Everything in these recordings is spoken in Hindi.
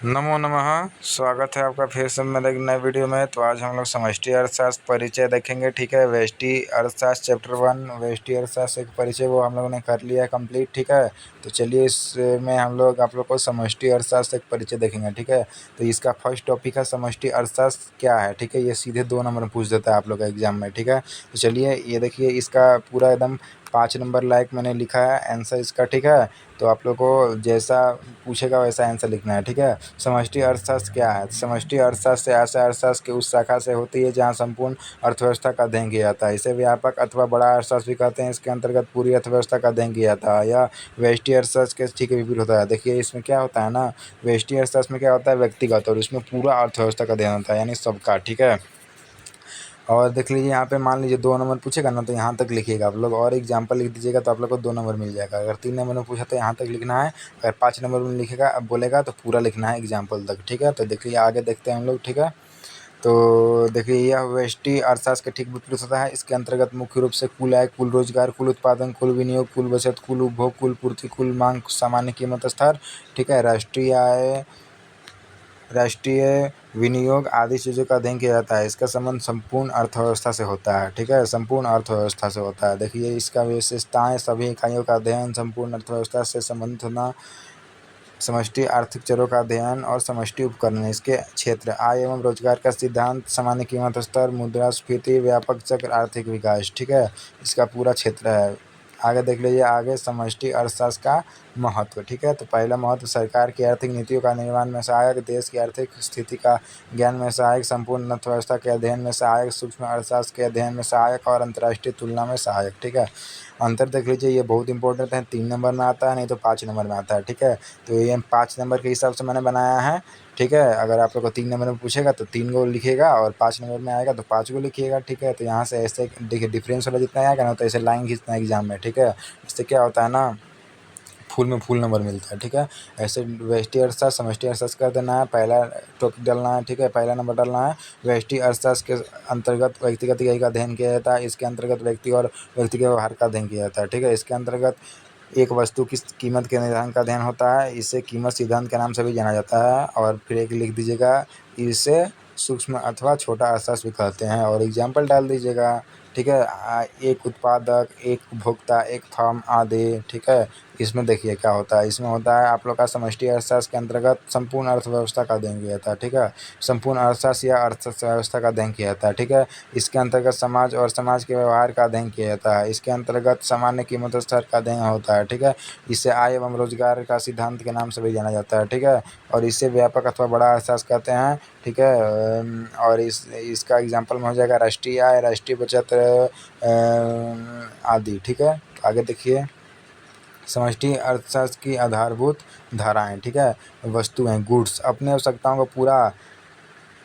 नमो नमः। स्वागत है आपका फिर से मेरे एक नए वीडियो में। तो आज हम लोग समष्टि अर्थशास्त्र परिचय देखेंगे। ठीक है, व्यष्टि अर्थशास्त्र चैप्टर 1 व्यष्टि अर्थशास्त्र एक परिचय वो हम लोगों ने कर लिया है कंप्लीट। ठीक है, तो चलिए इसमें हम लोग आप लोग को समष्टि अर्थशास्त्र एक परिचय देखेंगे। ठीक है, तो इसका फर्स्ट टॉपिक है समष्टि अर्थशास्त्र क्या है। ठीक है, ये सीधे 2 नंबर में पूछ देता है आप लोग का एग्जाम में। ठीक है, तो चलिए ये देखिए, इसका पूरा एकदम 5 नंबर लायक मैंने लिखा है आंसर इसका। ठीक है, तो आप लोग को जैसा पूछेगा वैसा आंसर लिखना है। ठीक है, समष्टि अर्थशास्त्र क्या है। समष्टि अर्थशास्त्र ऐसे अर्थशास्त्र की उस शाखा से होती है जहाँ संपूर्ण अर्थव्यवस्था का अध्ययन किया जाता है। इसे व्यापक अथवा बड़ा अर्थशास्त्र भी कहते हैं। इसके अंतर्गत पूरी अर्थव्यवस्था का अध्ययन किया जाता है। यह व्यष्टि अर्थशास्त्र के ठीक विपरीत होता है। देखिए इसमें क्या होता है ना, व्यष्टि अर्थशास्त्र में क्या होता है, व्यक्तिगत, और इसमें पूरा अर्थव्यवस्था का अध्ययन होता है, यानी सबका। ठीक है, और देख लीजिए यहाँ पे मान लीजिए 2 नंबर पूछेगा ना, तो यहाँ तक लिखिएगा आप लोग, और एग्जाम्पल लिख दीजिएगा तो आप लोग को 2 नंबर मिल जाएगा। अगर 3 नंबर में पूछा तो यहाँ तक लिखना है। अगर 5 नंबर में लिखेगा बोलेगा तो पूरा लिखना है एग्जाम्पल तक। ठीक है, तो देखिए आगे देखते हैं हम लोग। ठीक है, तो देखिए यह व्यष्टि अर्थशास्त्र के ठीक विपरीत होता है। इसके अंतर्गत मुख्य रूप से कुल आय, कुल रोजगार, कुल उत्पादन, कुल विनियोग, कुल बचत, कुल उपभोग, कुल पूर्ति, कुल मांग, सामान्य कीमत स्तर, ठीक है, राष्ट्रीय आय, राष्ट्रीय विनियोग आदि चीज़ों का अध्ययन किया जाता है। इसका संबंध संपूर्ण अर्थव्यवस्था से होता है। ठीक है, संपूर्ण अर्थव्यवस्था से होता है। देखिए इसका विशेषताएं, सभी इकाइयों का अध्ययन, संपूर्ण अर्थव्यवस्था से संबंधित होना, समष्टि आर्थिक चरों का अध्ययन और समष्टि उपकरण, इसके क्षेत्र, आय एवं रोजगार का सिद्धांत, सामान्य कीमत स्तर, मुद्रास्फीति, व्यापक चक्र, आर्थिक विकास। ठीक है, इसका पूरा क्षेत्र है। आगे देख लीजिए, आगे समष्टि अर्थशास्त्र का महत्व। ठीक है, तो पहला महत्व, सरकार की आर्थिक नीतियों का निर्माण में सहायक, देश की आर्थिक स्थिति का ज्ञान में सहायक, संपूर्ण अर्थव्यवस्था के अध्ययन में सहायक, सूक्ष्म अर्थशास्त्र के अध्ययन में सहायक और अंतर्राष्ट्रीय तुलना में सहायक। ठीक है, अंतर देख लीजिए, ये बहुत इंपॉर्टेंट है। 3 नंबर में आता है, नहीं तो 5 नंबर में आता है। ठीक है, तो ये 5 नंबर के हिसाब से मैंने बनाया है। ठीक है, अगर आप लोग को 3 नंबर में पूछेगा तो 3 गो लिखिएगा, और 5 नंबर में आएगा तो 5 गो लिखिएगा। ठीक है, तो यहाँ से ऐसे देखिए डिफरेंस वाला जितना आएगा ना, तो ऐसे लाइन खींचना है एग्जाम में। ठीक है, इससे क्या होता है ना, फुल में फुल नंबर मिलता है। ठीक है, ऐसे व्यष्टि अर्थशास्त्र समष्टि अर्थशास्त्र कर देना है, पहला टॉपिक डालना है। ठीक है, पहला नंबर डालना है। व्यष्टि अर्थशास्त्र के अंतर्गत व्यक्तिगत इकाई का अध्ययन किया जाता है। इसके अंतर्गत व्यक्ति और व्यक्ति के व्यवहार का अध्ययन किया जाता है। ठीक है, इसके अंतर्गत एक वस्तु की कीमत के निर्धारण का अध्ययन होता है। इसे कीमत सिद्धांत के नाम से भी जाना जाता है। और फिर एक लिख दीजिएगा, इसे सूक्ष्म अथवा छोटा अर्थशास्त्र भी कहते हैं, और एग्जाम्पल डाल दीजिएगा। ठीक है, एक उत्पादक, एक उपभोक्ता, एक फर्म आदि। ठीक है, इसमें देखिए क्या होता है, इसमें होता है आप लोग का समष्टि अर्थशास्त्र के अंतर्गत संपूर्ण अर्थव्यवस्था का अध्ययन किया जाता है। ठीक है, संपूर्ण अर्थशास्त्र या अर्थव्यवस्था का अध्ययन किया जाता है। ठीक है, इसके अंतर्गत समाज और समाज के व्यवहार का अध्ययन किया जाता है। इसके अंतर्गत सामान्य कीमत स्तर का अध्ययन होता है। ठीक है, इसे आय एवं रोजगार का सिद्धांत के नाम से भी जाना जाता है। ठीक है, और इसे व्यापक अथवा बड़ा अर्थशास्त्र कहते हैं। ठीक है, और इसका एग्जाम्पल में हो जाएगा राष्ट्रीय आय, राष्ट्रीय बचत आदि। ठीक है, आगे देखिए, समष्टि अर्थशास्त्र की आधारभूत धाराएं। ठीक है, वस्तुएं, गुड्स, अपनी आवश्यकताओं को पूरा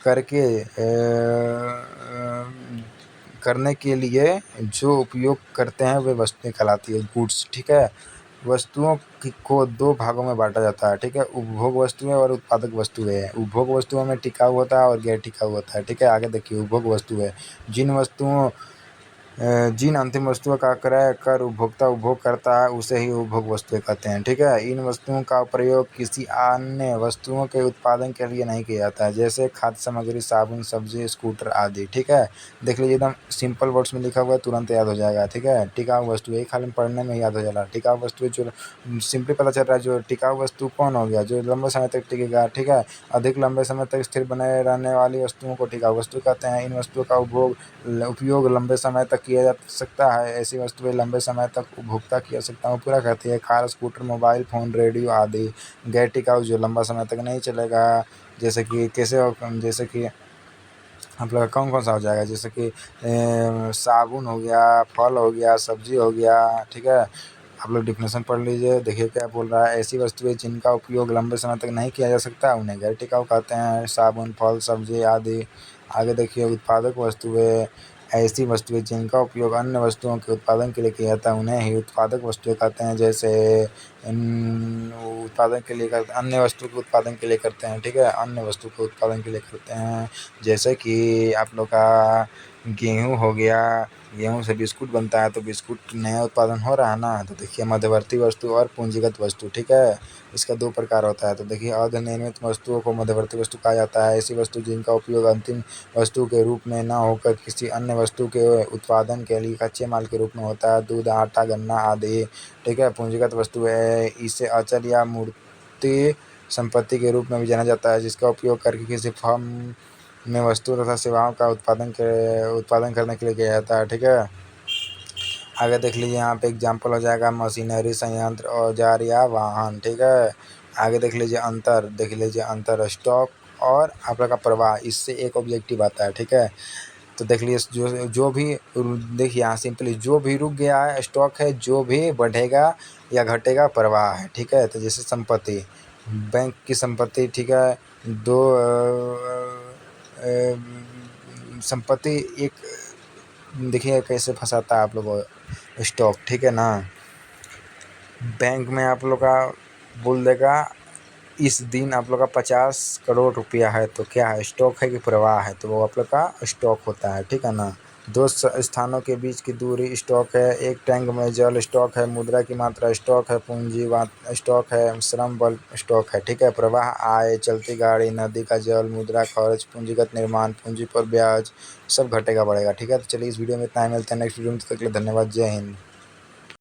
करके करने के लिए जो उपयोग करते हैं वे वस्तुएं कहलाती है, गुड्स। ठीक है, वस्तुओं को 2 भागों में बांटा जाता है। ठीक है, उपभोग वस्तुएं और उत्पादक वस्तुएं। उपभोग वस्तुओं में टिकाऊ होता है और गैर टिकाऊ होता है। ठीक है, आगे देखिए, उपभोग वस्तुएं, जिन अंतिम वस्तुओं का क्रय कर उपभोक्ता उपभोग करता है उसे ही उपभोग वस्तुएं कहते हैं। ठीक है, इन वस्तुओं का प्रयोग किसी अन्य वस्तुओं के उत्पादन के लिए नहीं किया जाता है, जैसे खाद्य सामग्री, साबुन, सब्जी, स्कूटर आदि। ठीक है, देख लीजिए एकदम सिंपल वर्ड्स में लिखा हुआ है, तुरंत याद हो जाएगा। ठीक है, टिकाऊ वस्तु, यही खाली पढ़ने में याद हो जाएगा। टिकाऊ वस्तु जो सिंपली पता चल रहा है, जो टिकाऊ वस्तु कौन हो गया, जो लंबे समय तक टिकेगा। ठीक है, अधिक लंबे समय तक स्थिर बने रहने वाली वस्तुओं को टिकाऊ वस्तु कहते हैं। इन वस्तुओं का उपयोग लंबे समय तक किया जा सकता है। ऐसी वस्तुएं लंबे समय तक उपभोक्ता की आवश्यकताओं को पूरा करती है। Car, scooter, mobile phone, radio आदि। गैर टिकाऊ, जो लंबा समय तक नहीं चलेगा, जैसे कि जैसे कि आप लोग कौन कौन सा हो जाएगा, जैसे कि साबुन हो गया, फल हो गया, सब्जी हो गया। ठीक है, आप लोग डिफिनेशन पढ़ लीजिए, देखिए क्या बोल रहा है। ऐसी वस्तुएं जिनका उपयोग लंबे समय तक नहीं किया जा सकता उन्हें गैर टिकाऊ कहते हैं, साबुन, फल, सब्जी आदि। आगे देखिए, उत्पादक वस्तुएं, ऐसी वस्तुएं जिनका उपयोग अन्य वस्तुओं के उत्पादन के लिए किया जाता है उन्हें ही उत्पादक वस्तुएं कहते हैं, जैसे उत्पादन के लिए करते, अन्य वस्तु के उत्पादन के लिए करते हैं, ठीक है, अन्य वस्तु के उत्पादन के लिए करते हैं। जैसे कि आप लोग का गेहूँ हो गया, गेहूँ से बिस्कुट बनता है, तो बिस्कुट नया उत्पादन हो रहा है ना। तो देखिए मध्यवर्ती वस्तु और पूंजीगत वस्तु, ठीक है, इसका 2 प्रकार होता है। तो देखिए अर्धनिर्मित वस्तुओं को मध्यवर्ती वस्तु कहा जाता है। ऐसी वस्तु जिनका उपयोग अंतिम वस्तु के रूप में न होकर किसी अन्य वस्तु के उत्पादन के लिए कच्चे माल के रूप में होता है, दूध, आटा, गन्ना आदि, ठीक है। पूंजीगत वस्तु है, इसे अचल या मूर्त संपत्ति के रूप में भी जाना जाता है, जिसका उपयोग करके किसी फर्म में वस्तु तथा सेवाओं का उत्पादन करने के लिए किया जाता है, ठीक है। आगे देख लीजिए, यहाँ पे एग्जाम्पल हो जाएगा मशीनरी, संयंत्र, औजार या वाहन, ठीक है। आगे देख लीजिए अंतर स्टॉक और आप लोग का प्रवाह, इससे एक ऑब्जेक्टिव आता है, ठीक है। तो देख लीजिए जो भी देखिए यहाँ सिंपली जो भी रुक गया है स्टॉक है, जो भी बढ़ेगा या घटेगा प्रवाह है, ठीक है। तो जैसे संपत्ति, बैंक की संपत्ति, ठीक है, दो संपत्ति एक, देखिए कैसे फंसाता है आप लोगों को स्टॉक, ठीक है ना। बैंक में आप लोग का बोल देगा इस दिन आप लोग का 50 करोड़ रुपया है, तो क्या है, स्टॉक है कि प्रवाह है, तो वो आप लोग का स्टॉक होता है, ठीक है ना। दो स्थानों के बीच की दूरी स्टॉक है, एक टैंक में जल स्टॉक है, मुद्रा की मात्रा स्टॉक है, पूंजी स्टॉक है, श्रम बल स्टॉक है, ठीक है। प्रवाह आय, चलती गाड़ी, नदी का जल, मुद्रा खर्च, पूंजीगत निर्माण, पूंजी पर ब्याज, सब घटेगा बढ़ेगा, ठीक है। तो चलिए इस वीडियो में इतना ही, मिलते हैं नेक्स्ट वीडियो में, तब तक के लिए धन्यवाद, जय हिंद।